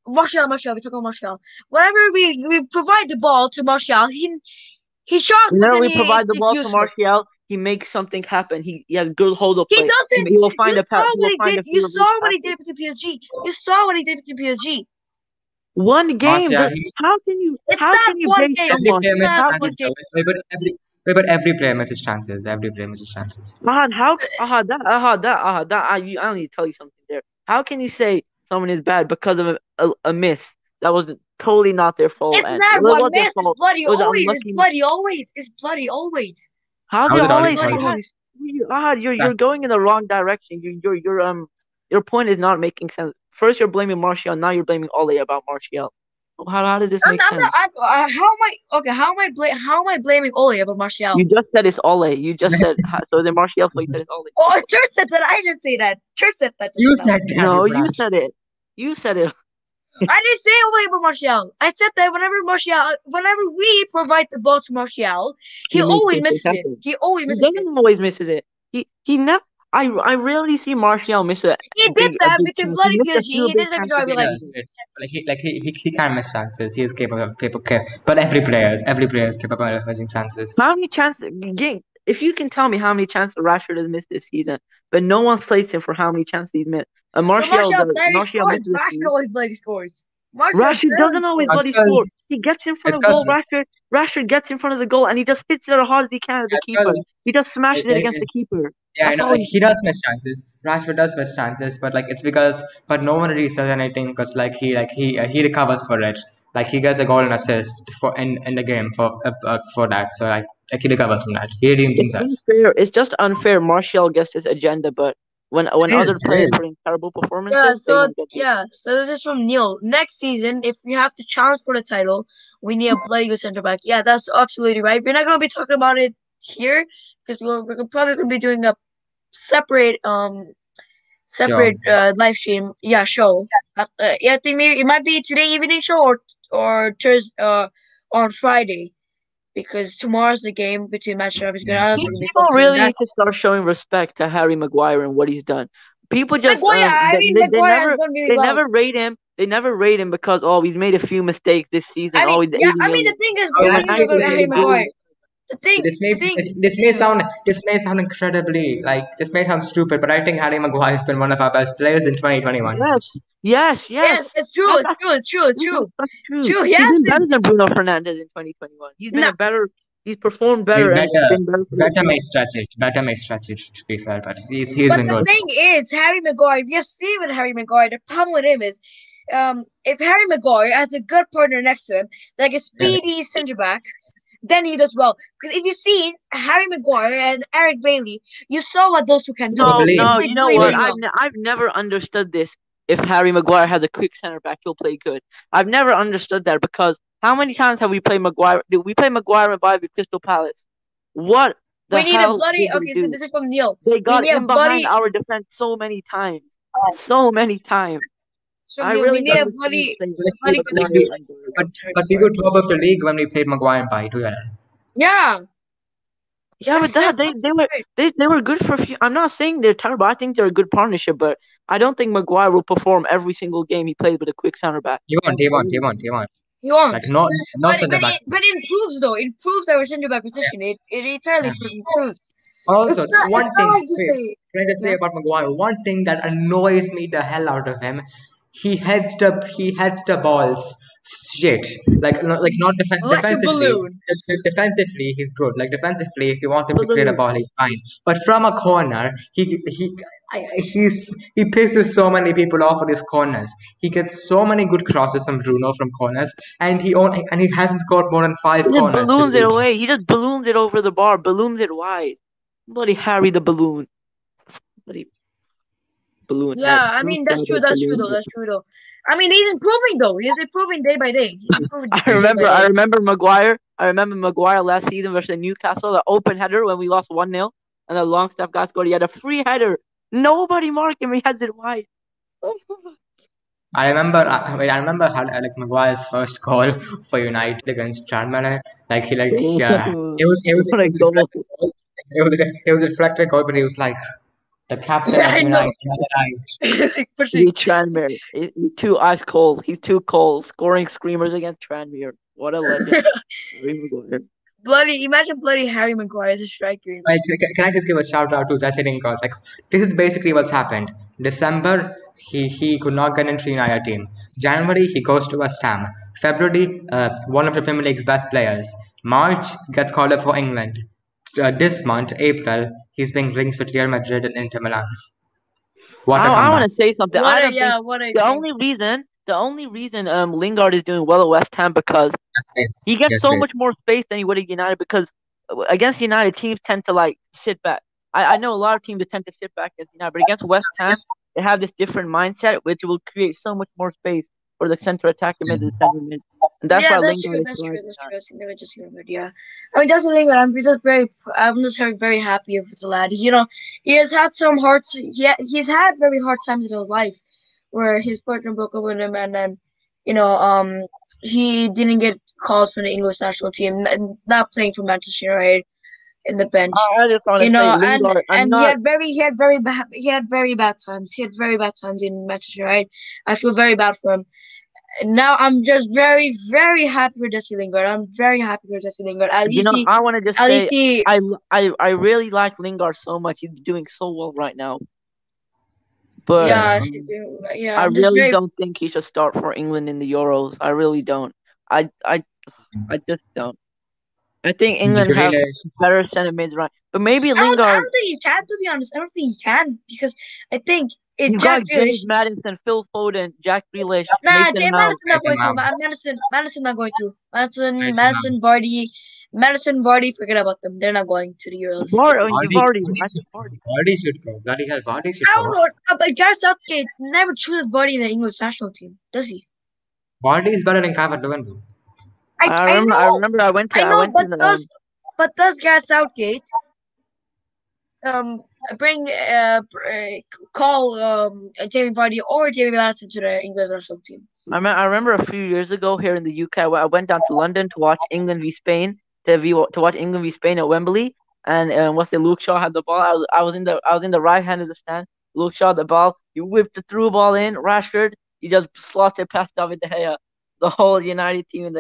we took on Martial. Whenever we provide the ball to Martial, he shots, but Whenever then we provide the it's ball to useless. Martial, he makes something happen. He has good hold of He play. doesn't. He will find You a pass. saw He what will he find did. a You few of these saw what he passes. did with PSG. You saw what he did with PSG. One game. Martial, How can you? It's How not can you one base game. every someone? player It's misses not How one chances. game. But every player misses chances. Every player misses chances. Ahad, I don't need to tell you something there. How can you say someone is bad because of a miss that was totally not their fault? It's And not well, it one was their miss. It's fault. bloody It was an always. It's unlucky miss. bloody always. It's bloody always. How's How's it it always always? Bloody always? always. Ahad, you're going in the wrong direction. Your point is not making sense. First you're blaming Martial, now you're blaming Ole about Martial. How did this make I'm sense? not. How am I? Okay. How am I blaming Ole about Martial? You just said it's Ole. You just said so. The Martial play said it's Ole. Oh, Church said that. I didn't say that. Church said that just You now. said that, No, you you brat. said it. You said it. I didn't say Ole about Martial. I said that whenever we provide the ball to Martial, he He makes always something misses it. happen. He always He misses it. doesn't always misses it. He never. I rarely see Martial miss a He did big that chance. between He bloody missed a PSG. few He big did that chances between in RB the Yes, Leipzig. season. he can't miss chances. He is capable of but every player is capable of missing chances. How many chances? If you can tell me how many chances Rashford has missed this season, but no one slates him for how many chances he's missed. But Martial barely Martial scores. misses a Rashford few. always bloody scores. Martial Rashford barely doesn't always scores. bloody score. Because He gets in front it's of goal. because Rashford gets in front of the goal and he just hits it as hard as he can at the it's keeper. because He just smashes it like, against the keeper. yeah, I That's know all he he does miss chances. Rashford does miss chances, but it's because no one really says anything because he recovers for it. Like he gets a goal and assist in the game for that. So he recovers from that. He redeems It's himself. unfair. It's just unfair. Martial gets this agenda, but when It other is. players It is. put in terrible Yeah, performances, they so don't get this. yeah, so this is from Neil. Next season, if we have to challenge for the title, we need a bloody good center back. Yeah, that's absolutely right. We're not gonna be talking about it here because we're probably gonna be doing a separate Sure. live stream. Yeah, show. Yeah, I think maybe it might be today evening show or Thursday on Friday because tomorrow's the game between Manchester United and Arsenal. So we're gonna be People focusing on really that. need to start showing respect to Harry Maguire and what he's done. People just Maguire, I mean Maguire has done really they well. never rate him. They never rate him because he's made a few mistakes this season. I mean, He's yeah, 80 I mean million. the thing is, Oh, when yeah, you And look he's at actually, Harry really good. Maguire, the thing. This may sound incredibly this may sound stupid, but I think Harry Maguire has been one of our best players in 2021. yes. Yes, it's true. That- It's true. It's true. It's true. That's It's true. true. He He's has been been. better than Bruno Fernandes in 2021. No, He's performed He's better and been better for the better team. may stretch it. Better may stretch it to be fair, but he's but been the good. thing is, Harry Maguire. We have seen with Harry Maguire. The problem with him is, if Harry Maguire has a good partner next to him, like a Yeah. speedy centre back, then he does well. Because if you see Harry Maguire and Eric Bailey, you saw what those two can do. No, They no, played you know really, what? really well. I've never understood this. If Harry Maguire has a quick center back, he'll play good. I've never understood that because how many times have we played Maguire? Did we play Maguire and Bobby with Crystal Palace? What the We need a hell bloody. did they Okay, so do? this is from Neil. They We got need a in behind bloody. our defense so many times. So many times. From I Neil. We really need don't a understand bloody, playing bloody good Maguire defender. and Bobby. But we were top of the league when we played Maguire and Pai together. Yeah. Yeah, but That's they were good for a few. I'm not saying they're terrible. I think they're a good partnership, but I don't think Maguire will perform every single game he plays with a quick center back. He won't. he won't. Like not But center back. it improves though. It improves our center back position. It entirely Yeah. improves. Also, It's not like you say. can I just say about Maguire? One thing that annoys me the hell out of him, he heads the balls shit. Not Like a defensively. balloon. Defensively, he's good. Like defensively, if you want him to clear the ball, he's fine. But from a corner, he pisses so many people off with his corners. He gets so many good crosses from Bruno from corners, and he hasn't scored more than 5 He just corners this balloons it season. away. He just balloons it over the bar, balloons it wide. Bloody Harry the balloon. Bloody balloon. Yeah, I mean that's true. That's true though. That's true though. I mean, he's improving though. He's improving day by day. He's improving I day remember by I day. remember Maguire. I remember Maguire last season versus Newcastle, the open header when we lost 1-0, and the Longstaff guy scored. He had a free header. Nobody marked him. He heads it wide. I remember, I remember how like Maguire's first goal for United against Tranmere. Like What a it was a goal! deflected goal. It was a deflected goal, but he was like, the captain of I know. United has arrived. Like pushing. He Tranmere. He's too ice cold. He's too cold. Scoring screamers against Tranmere. What a legend. Harry Maguire. Imagine bloody Harry Maguire as a striker. Like, can I just give a shout out to Jesse Lingard? Like, this is basically what's happened. December, he could not get into United team. January, he goes to West Ham. February, one of the Premier League's best players. March, gets called up for England. This month, April, he's being linked with Real Madrid and Inter Milan. What a I comeback! want to say something. I don't think What a the thing. only reason Lingard is doing well at West Ham because he gets Yes, so please. much more space than he would at United because against United teams tend to like sit back. I know a lot of teams that tend to sit back against United, but against West Ham they have this different mindset which will create so much more space for the center attacker mid and center mid, and that's why That's Lingard true. is That's thriving true. That's at. true. I've seen just seen it. Yeah, I mean that's the thing. I'm just very happy with the lad. You know, he has had some hard. He's had very hard times in his life, where his partner broke up with him, and then, you know, he didn't get calls from the English national team, not playing for Manchester United in the bench. I just want You to say know, Lingard. I'm and not. he had very bad times. He had very bad times in Manchester United. I feel very bad for him. Now I'm just very happy with Jesse Lingard. I'm very happy with Jesse Lingard. I want to just At least say he, I really like Lingard so much. He's doing so well right now, but yeah, Um, yeah. I I'm just really very, don't think he should start for England in the Euros. I really don't. I just don't. I think England have Grealish, better center mids, right? But maybe I Lingard. don't think he can. To be honest, I don't think he can because I think You've Jack got Grealish. James Madison, Phil Foden, Jack Grealish, Nah, Mason Jay Mount. Madison not Mason going to. Mount, Madison not going to. Mason Mount. Vardy. Forget about them. They're not going to the Euros. I mean, Vardy, Vardy. Vardy I should think go. Vardy. Vardy should go. Bloody hell, Vardy should I go. don't know, but Gareth Southgate never chooses Vardy in the English national team, does he? Vardy is better than Calvert-Lewin. I I know, remember. I went to. I I know, went to the. but does Gareth Southgate um bring call Jamie Vardy or Jamie Madison to the English national team? I remember a few years ago here in the UK. I went down to London to watch England v Spain. To watch England v Spain at Wembley, and what's it? Luke Shaw had the ball. I was in the right hand of the stand. Luke Shaw had the ball. He whipped the through ball in. Rashford. He just slots it past David De Gea. The whole United team.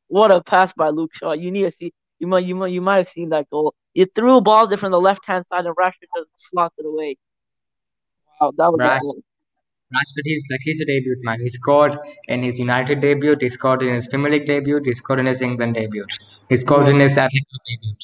What a pass by Luke Shaw! You need to see. You might have seen that goal. He threw balls from the left hand side, and Rashford just slots it away. Wow, that was a Rash, goal. Rashford, he's a debut man. He scored in his United debut. He scored in his Premier League debut. He scored in his England debut. He scored in his FA Cup debut.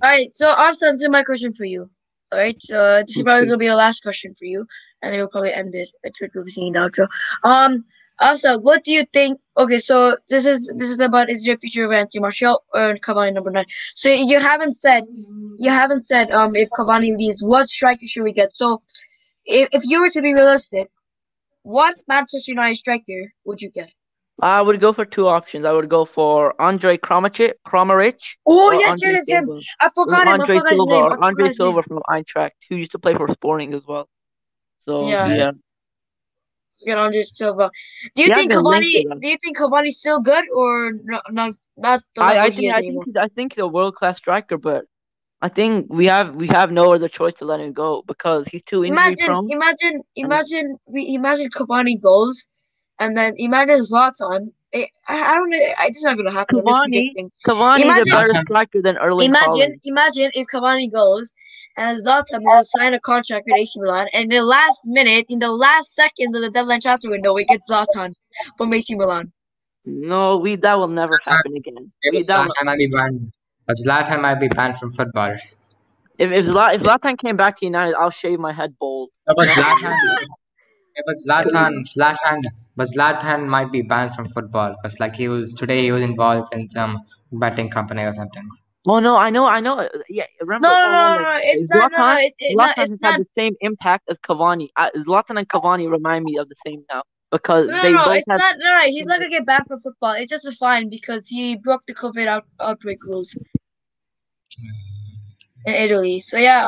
All right, so I'll answer my question for you. All right, so this is probably gonna be the last question for you, and then we'll probably end it. We'll be seeing the outro. Also, what do you think? Okay, so this is about is your future of Anthony Martial or Cavani number 9. So you haven't said if Cavani leaves, what striker should we get? So if you were to be realistic, what Manchester United striker would you get? I would go for two options. I would go for Andre Kramaric Oh or yes, Andre him. Silva. I forgot him. I Andre forgot his Silva name. or Andre Silva from Eintracht, who used to play for Sporting as well. So Yeah. yeah, Get Andre Silva. Do he you has think been linked Cavani? to them. Do you think Cavani's still good or not the level he is anymore? I think he's a world class striker, but I think we have no other choice to let him go because he's too injury prone. Imagine Cavani goes, and then imagine Zlatan. I don't know. It's not gonna happen. I'm just predicting. Cavani is a better Zlatan. striker than Erling Haaland. Imagine if Cavani goes and Zlatan doesn't sign a contract with AC Milan, and in the last minute, in the last seconds of the deadline transfer window, we get Zlatan from AC Milan. No, that will never happen again. Zlatan might be banned. But Zlatan might be banned from football. If Zlatan came back to United, I'll shave my head bald. No, but Zlatan might be banned from football because like he was involved in some betting company or something. Oh no, I know. Yeah, remember? No. It's not. Zlatan has had the same impact as Cavani. Zlatan and Cavani remind me of the same now. because No, they no, both it's have. not. No, he's not gonna get banned from football. It's just a fine because he broke the COVID outbreak rules in Italy. So yeah,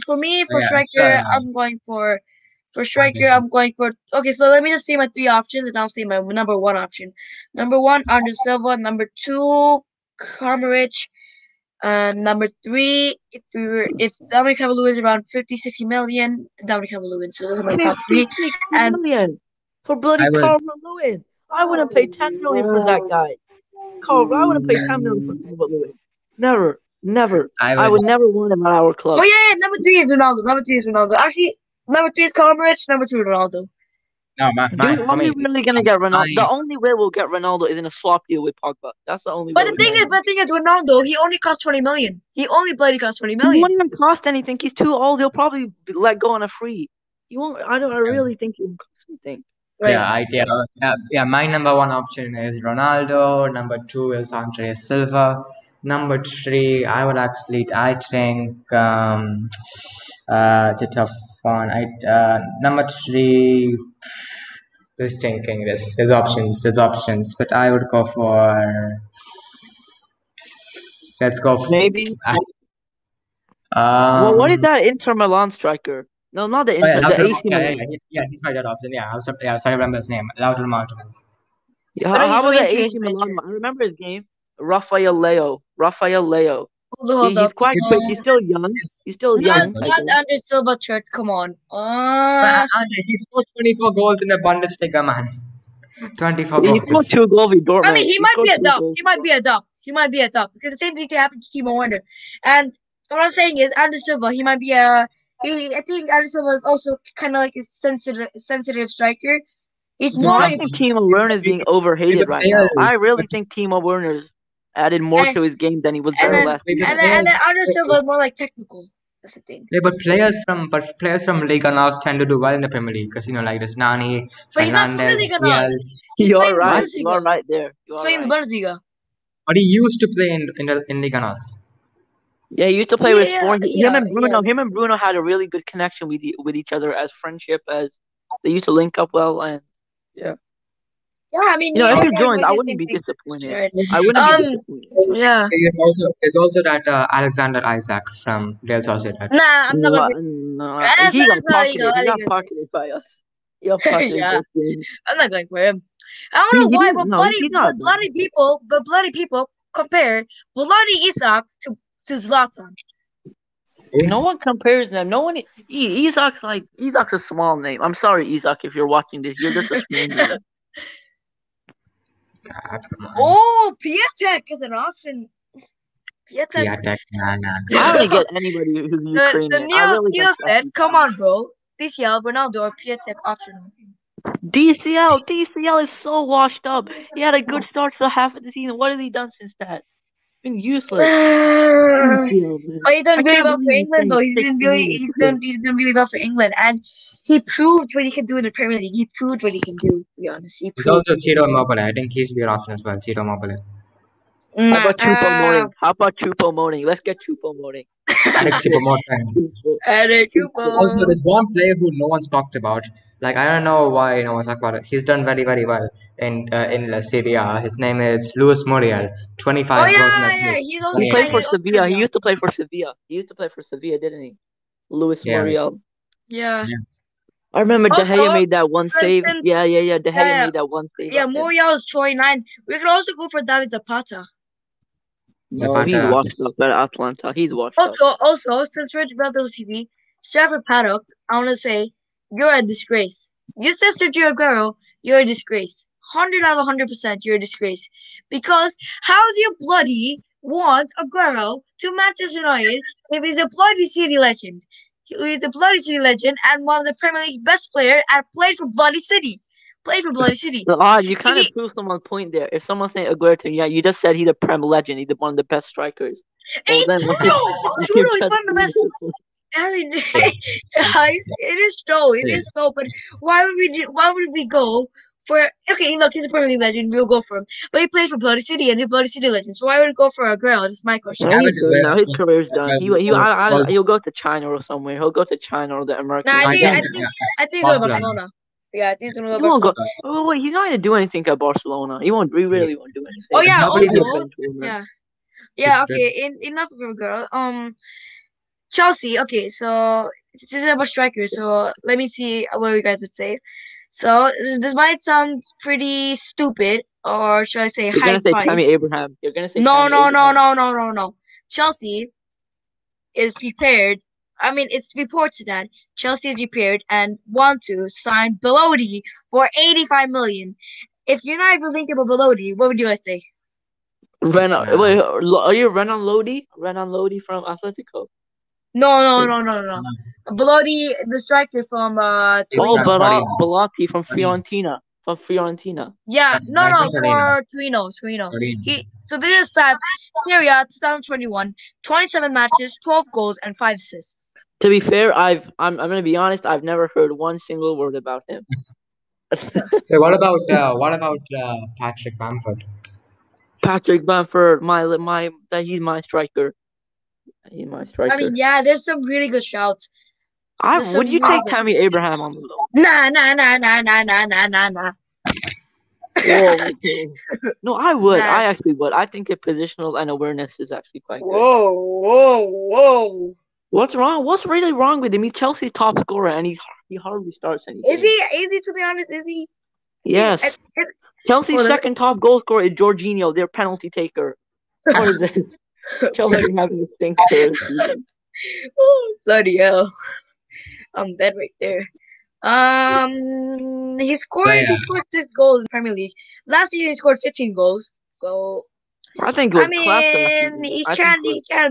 for me, for Yeah, striker, I'm going for. Okay, so let me just say my three options, and I'll say my number one option. Number one, Andre Silva. Number two, Karmaric. Number three, if Dominic Calvert-Lewin is around 50-60 million, Dominic Calvert-Lewin. So those are my top three. 50, 60 And million for bloody I would. Calvert-Lewin. I wouldn't pay 10 million for that guy. I wouldn't pay 10 million for Calvert-Lewin. Never, never. I I would. would never want him at our club. oh yeah, number three is Ronaldo. Number three is Ronaldo. Actually, number three is Karmaric. Number two is Ronaldo. No, Are we really gonna get Ronaldo? The only way we'll get Ronaldo is in a swap deal with Pogba. That's the only way. But the thing is, Ronaldo, he only costs 20 million. He only bloody costs 20 He million. won't even cost anything. He's too old. He'll probably be let go on a free. He won't. I really think he won't cost anything. Right. Yeah. My number one option is Ronaldo. Number two is Andre Silva. Number three, I think it's a tough one. Number three. Just thinking. There's options, but I would go for. Let's go. Maybe. Um. Well, what is that Inter Milan striker? No, not the Oh, yeah, Inter. The Lautaro, AC Milan. he's my third option. Yeah, sorry, I remember his name. Lautaro Martinez. Yeah, But he's how about the re-entering AC his Milan? venture. I remember his game. Rafael Leo. Hold He's up. quite quick. He's still young. He's still young. I Not think. Andre Silva, Church. Come on. But Andre, he scored 24 goals in the Bundesliga, man. 24 He goals. scored 2 goals with Dortmund. I mean, he might scored be a 2 dub. goals. He might be a dub because the same thing can happen to Timo Werner. And what I'm saying is, Andre Silva, he might be a. I think Andre Silva is also kind of like a sensitive striker. He's No, more. I think Timo Werner is being overhated right now. I really think Timo Werner added more to his game than he was And there then, last and season. then Andre Silva is more like technical. That's the thing. Yeah, but players from Liga now tend to do well in the Premier League because like this Nani, But he's not from Fernandez, Liga now. Diaz. You're right. You are right there. He's playing the Bundesliga. But he used to play in Liga NOS. Yeah, he used to play with Sporting. Yeah, Him and Bruno had a really good connection with each other as friendship. As they used to link up well, and yeah. Yeah, I mean, if you joined, I wouldn't be disappointed. Right. I wouldn't be disappointed. Yeah. There's also that Alexander Isaac from Real Sociedad. Nah, I'm not. He got pocketed. He got pocketed by us. He got pocketed. Yeah. I'm not going for him. I don't know why, but bloody people compare bloody Isak to Zlatan. No one compares them. No one. Isak's a small name. I'm sorry, Isak, if you're watching this. You're just a small name. Oh, Piatek is an option. Piatek, I don't get anybody who's Ukrainian. The Neil said, "Come on, bro. DCL, Ronaldo, or Piatek optional." DCL is so washed up. He had a good start to half of the season. What has he done since that? Been useless. But he's done really well for England, though. He's done really well for England, and he proved what he can do in the Premier League. He proved what he can do. To be honest, he's also Ciro Immobile. I think he's your option as well. Ciro Immobile. How about Choupo-Moting? Let's get Choupo-Moting. Also, there's one player who no one's talked about. Like, I don't know why no one's talked about it. He's done very, very well in La Serie A. His name is Luis Muriel. 25 goals in yeah. He played for Sevilla. He used to play for Sevilla. Didn't he? Luis Muriel. Yeah. I remember De Gea made that one save. Yeah. De Gea made that one save. Yeah, Muriel is 29. We could also go for David Zapata. No, he's washed up at Atlanta. He's washed up. Also, since we're about those TV, Stratford Paddock, I want to say, you're a disgrace. You said Sergio Aguero, you're a disgrace. 100 out of 100%, you're a disgrace. Because how do you bloody want Aguero to Manchester United if he's a bloody City legend? He's a bloody City legend and one of the Premier League's best players and played for bloody City. You kind of proved someone's point there. If someone's saying Aguero, you just said he's a Prem legend. He's one of the best strikers. It's true. He's one of the best. I mean, it is so. But why would we go for? Okay, look, he's a Premier League legend. We'll go for him. But he plays for Bloody City and he's a Bloody City legend. So why would we go for Aguero? That's my question. Now his career's done. He'll go to China or somewhere. He'll go to China or the American. I think he'll go to Barcelona. Yeah, I think it's gonna He go won't go. Barcelona. Oh wait, he's not gonna do anything at Barcelona. He won't. He really won't do anything. Oh yeah, Probably He's a just also bench warmer. yeah. Yeah, okay. Enough of your girl. Chelsea. Okay, so this is about strikers. So let me see what you guys would say. So this might sound pretty stupid, or should I say You're high gonna say Tammy priced? Abraham. You're gonna say No, Tammy no, no, Abraham. no, no, no, no. Chelsea is prepared. I mean, it's reported that Chelsea is prepared and want to sign Belodi for 85 million. If you're not even thinking about Belodi, what would you guys say? Renan. Nah. Wait, are you Renan Lodi? Renan Lodi from Atletico. No, no, no, no, no. Belodi, the striker from He's Oh, from Torino. Torino. Belotti from Torino. Fiorentina. From Fiorentina. Yeah, no, Right from no, Torino. for Torino, Torino. Torino. So this is stats. Serie A 2021, 27 matches, 12 goals, and 5 assists. To be fair, I'm gonna be honest. I've never heard one single word about him. Hey, what about Patrick Bamford? Patrick Bamford, he's my striker. He's my I striker. mean, yeah, there's some really good shouts. There's some Would you really take good. Tammy Abraham on the low? Nah, nah, nah, nah, nah, nah, nah, nah, nah. Whoa, okay. No, I would. Nah. I actually would. I think his positional and awareness is actually quite good. Whoa, whoa, whoa. What's wrong? What's really wrong with him? He's Chelsea's top scorer, and he hardly starts any Is games. he? Is he? To be honest, is he? Yes. Chelsea's Hold on. second top goal scorer is Jorginho, their penalty taker. What is this? Chelsea having a stinker season. Oh, bloody hell! I'm dead right there. He scored 6 goals in the Premier League. Last season he scored 15 goals. So I think it I was class last mean, season. he can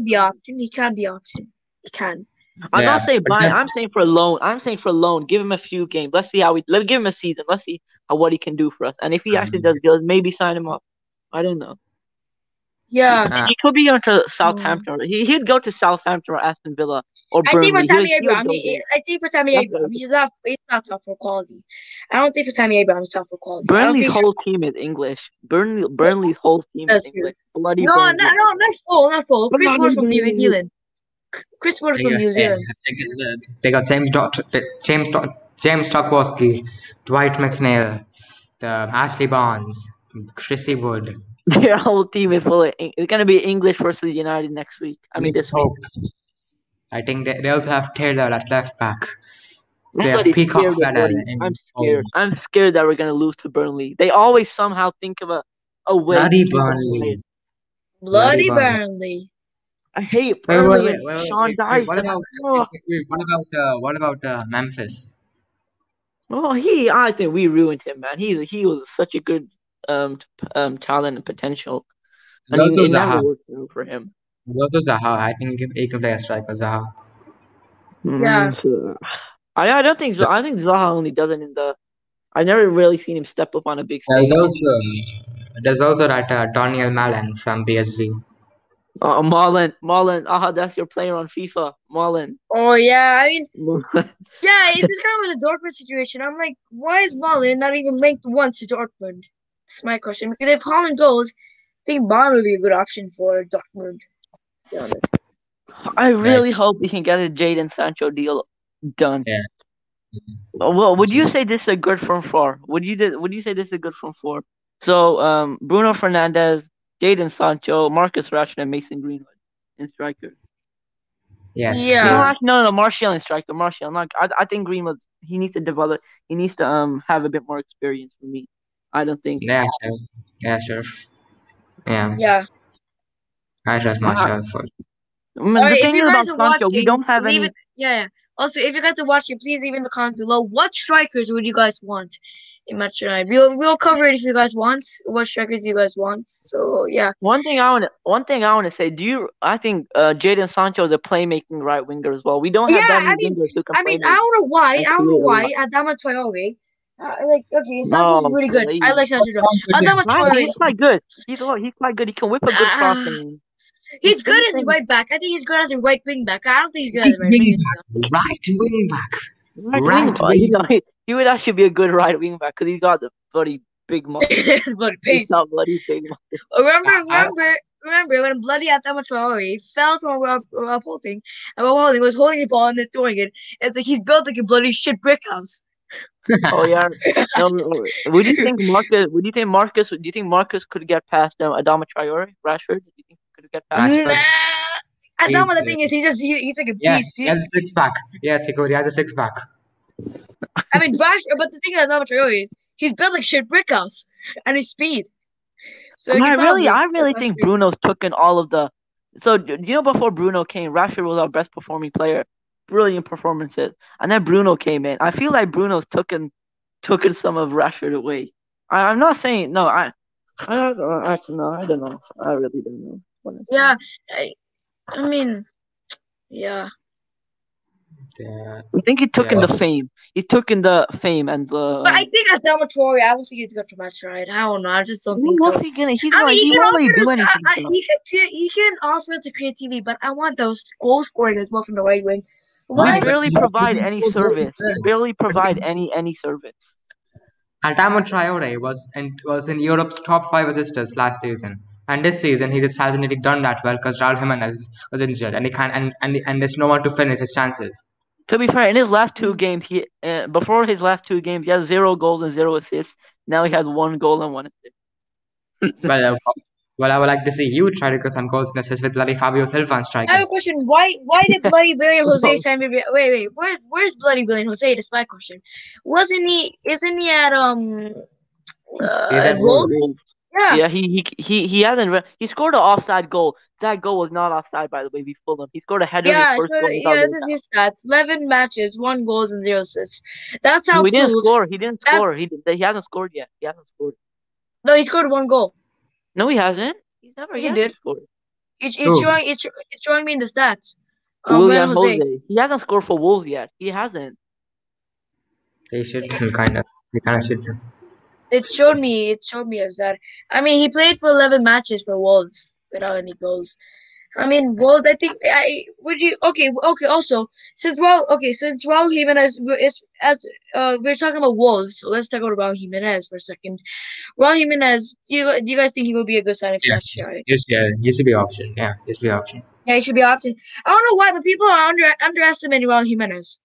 be option. He can be option. He can. I'm not saying but buy. that's- I'm saying for a loan. I'm saying for a loan. Give him a few games. Let's see how let's give him a season. Let's see what he can do for us. And if he actually does good, maybe sign him up. I don't know. Yeah. He could be going to Southampton. He'd go to Southampton or Aston Villa or I think Burnley. for Tammy He would Abraham, go there. I think for Tammy Abraham, he's not tough for quality. I don't think for Tammy Abraham he's tough for quality. Burnley's whole team is English. Burnley's whole team is English. Bloody No, Burnley. not full. Chris Wood's from New Zealand. Chris Wood's from New Zealand. They got James Stokowski, Dwight McNeil, the Ashley Barnes, Chrissy Wood. Their whole team is full of. It's gonna be English versus United next week. I mean this week. I think they also have Taylor at left back. They have Bloody Peacock scared of Fella. Bloody. I'm scared. I'm scared that we're gonna lose to Burnley. They always somehow think of a way. Bloody to Burnley. Bloody Burnley. I hate Burnley. What about Memphis? Oh, I think we ruined him, man. He was such a good talent and potential, and it never worked out for him. There's also Zaha. I think he can play a striker, Zaha. Yeah. I don't think so. I think Zaha only does it in the. I've never really seen him step up on a big stage. There's also that Daniel Malen from PSV. Marlon. That's your player on FIFA, Marlon. Oh yeah, I mean, yeah, it's just kind of the Dortmund situation. I'm like, why is Marlon not even linked once to Dortmund? That's my question. Because if Holland goes, I think Bond would be a good option for Dortmund. To be honest. I really hope we can get a Jadon Sancho deal done. Yeah. Well, would you say this is a good front four? Would you say this is a good front four? So, Bruno Fernandes, Jadon Sancho, Marcus Rashford, and Mason Greenwood in striker. Yes. Yeah. No, Martial in striker. Martial. I think Greenwood. He needs to develop. He needs to have a bit more experience for me. I don't think. Yeah, sure. Yeah. Yeah. I trust Martial for. The thing is about Sancho, we don't have any. Yeah. Also, if you guys are watching, please leave in the comments below what strikers would you guys want in Match United. We'll cover it if you guys want. What strikers you guys want? So yeah. One thing I want to say. I think Jadon Sancho is a playmaking right winger as well. We don't have that many wingers who can play. I don't know why. Adama Traore. Sancho's really good. I like Sancho. Adama Traore. He's quite good. He's quite good. He can whip a good cross. He's good as a right back. I think he's good as a right wing back. I don't think he's good as a right wing back. Right wing back. He would actually be a good right wing back because he's got the bloody big muscle. His bloody pace. He's got bloody big muscle. Remember when bloody Adama Traore fell from Rob Holding, and Rob Holding was holding the ball and then throwing it. It's like he's built like a bloody shit brick house. Oh yeah. No. Would you think Marcus? Would you think Marcus? Do you think Marcus could get past Adama Traore, Rashford? Do you think he could get past? Nah. Rashford, Adama, the he's, thing is, he's like a yeah, beast. he has a six pack. Yes, he could. He has a six pack. I mean, but the thing about Adama Traore is he's built like shit brick house, and his speed. So he I could really, probably I get really past think him. Bruno's took in all of the. So before Bruno came, Rashford was our best performing player, brilliant performances, and then Bruno came in. I feel like Bruno's took in some of Rashford away. I'm not saying no. I don't know. Actually, no, I don't know. I really don't know what I'm saying. Yeah, I mean, yeah. Yeah, I think he took in yeah. the fame. He took in the fame and But I the. think Adama Traore, I don't think he's good for match, right? I don't know. I just don't think so. What's he gonna? He's I not. mean, he He can won't really offer do this. anything. So. He can offer the creativity, but I want those goal scoring as well from the right wing. We No, Like, but barely he provide can any score goals as service. We well. barely But provide any service. Adama Traore was in Europe's top five assisters last season, and this season he just hasn't really done that well because Raul Jimenez was injured, and he can't, and there's no one to finish his chances. To be fair, in his last two games, he before his last two games, he has 0 goals and 0 assists. Now he has 1 goal and 1 assist. Well, well, I would like to see you try to get some goals and assists with bloody Fabio Silva on I have striker. a question. Why did bloody William Jose send me? Wait. Where's bloody William Jose? That's my question. Wasn't he? Isn't he He's at at Wolves? Wolves. Wolves. Yeah. Yeah, he hasn't. He scored an offside goal. That goal was not offside, by the way. We Fulham. He scored a header in his Yeah, first so goal without yeah, laying this is down. his stats: 11 matches, 1 goals and 0 assists. That's No, how he didn't proves score. He didn't that's score. He hasn't scored yet. He hasn't scored. no. He scored 1 goal. No, he hasn't. He's never. He He hasn't did. scored. Who? It's showing me in the stats. William William Jose. Jose. He hasn't scored for Wolves yet. He hasn't. They should kind of. They kind of should. It showed me. It showed me as that. I mean, he played for 11 matches for Wolves without any goals. I mean, Wolves. I think I would you. Okay. Also, since Raul Jimenez is as we're talking about Wolves, so let's talk about Raul Jimenez for a second. Raul Jimenez, do you guys think he would be a good signing for Yeah, Manchester United? used to be option. Yeah, used to be option. Yeah, he should be option. I don't know why, but people are underestimating Raul Jimenez.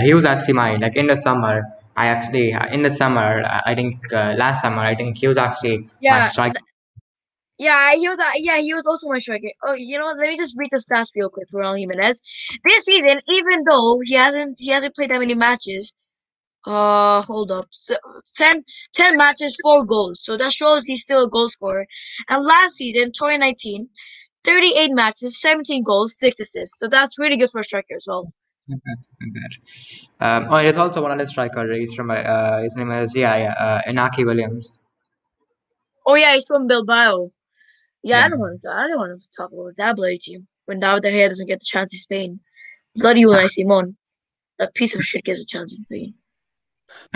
He was actually mine. Like in the summer, I think last summer, I think he was actually my Yeah, striker. he was also my striker. Oh, you know what? Let me just read the stats real quick for Raul Jimenez. This season, even though he hasn't played that many matches, hold up. So 10 matches, 4 goals. So that shows he's still a goal scorer. And last season, 2019, 38 matches, 17 goals, 6 assists. So that's really good for a striker as well. Not bad, not bad. Oh, there's also one other striker. He's from his name is Inaki Williams. Oh yeah, he's from Bilbao. Yeah, Yeah. I don't want to talk about that bloody team when David De Gea doesn't get the chance in Spain. Bloody Unai Simon, that piece of shit gets a chance in Spain.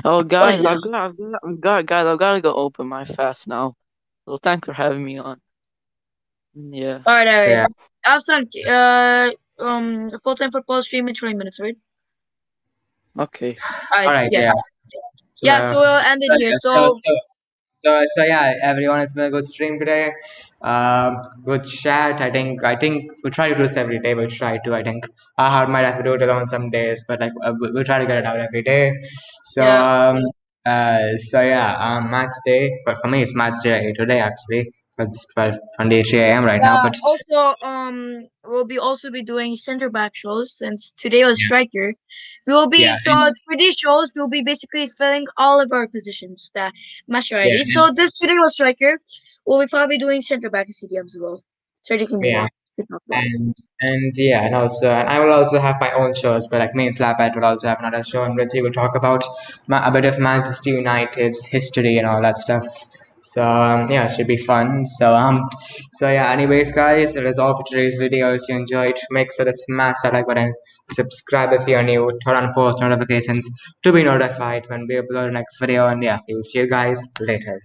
Oh, guys, Bloody I've got to go open my fast now. So thanks for having me on. Yeah. All right. Yeah. Outside, full time football stream in 20 minutes, right? Okay. All All right, right. yeah. Yeah. Yeah, so we'll end it here. So yeah, everyone, it's been a good stream today. Good chat. I think we'll try to do this every day. We'll try to. I think I might have to do it alone some days, but like we'll try to get it out every day. So Yeah. match day. But for me, it's match day today actually. It's 12:23 a.m. right now. Yeah. But Also, we'll also be doing center back shows since today was striker. We will be yeah, for these shows we'll be basically filling all of our positions that match yeah, already. So this today was striker. We'll be probably doing center back and CDMs as well. So you can yeah. talk about. And I will also have my own shows, but like me and Slaphead will also have another show in which we will talk about a bit of Manchester United's history and all that stuff. So yeah, it should be fun. So yeah. Anyways, guys, that is all for today's video. If you enjoyed, make sure to smash that like button, subscribe if you're new, turn on post notifications to be notified when we upload the next video. And yeah, we'll see you guys later.